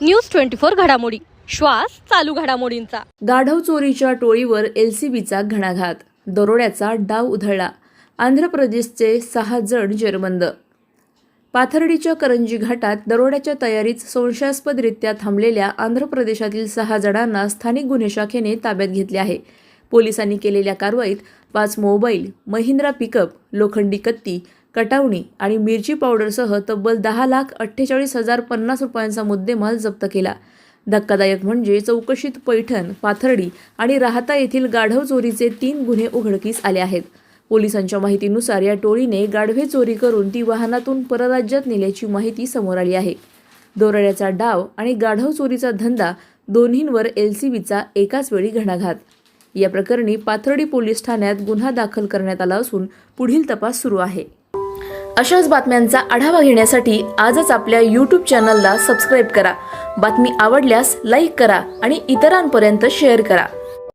News 24 घडामोडी, श्वास चालू घडामोडींचा। गाढव चोरीच्या टोळीवर एलसीबीचा घणाघात, दरोड्याचा डाव उधळला। आंध्र प्रदेशचे 6 जण जेरबंद। पाथर्डीच्या करंजी घाटात दरोड्याच्या तयारीत संशयास्पदरित्या थांबलेल्या आंध्र प्रदेशातील 6 जणांना स्थानिक गुन्हे शाखेने ताब्यात घेतले आहे। पोलिसांनी केलेल्या कारवाईत 5 मोबाईल, महिंद्रा पिकअप, लोखंडी कत्ती, कटावणी आणि मिरची पावडरसह तब्बल 10,48,050 रुपयांचा मुद्देमाल जप्त केला। धक्कादायक म्हणजे चौकशीत पैठण, पाथर्डी आणि राहता येथील गाढव चोरीचे 3 गुन्हे उघडकीस आले आहेत। पोलिसांच्या माहितीनुसार या टोळीने गाढवे चोरी करून ती वाहनातून परराज्यात नेल्याची माहिती समोर आली आहे। दरोड्याचा डाव आणि गाढव चोरीचा धंदा दोन्हींवर एलसीबीचा एकाच वेळी घणाघात। या प्रकरणी पाथर्डी पोलीस ठाण्यात गुन्हा दाखल करण्यात आला असून पुढील तपास सुरू आहे। अशाच बातम्यांचा आढावा घेण्यासाठी आजच आपल्या YouTube चॅनलला सबस्क्राईब करा। बातमी आवडल्यास लाईक करा आणि इतरांपर्यंत शेअर करा।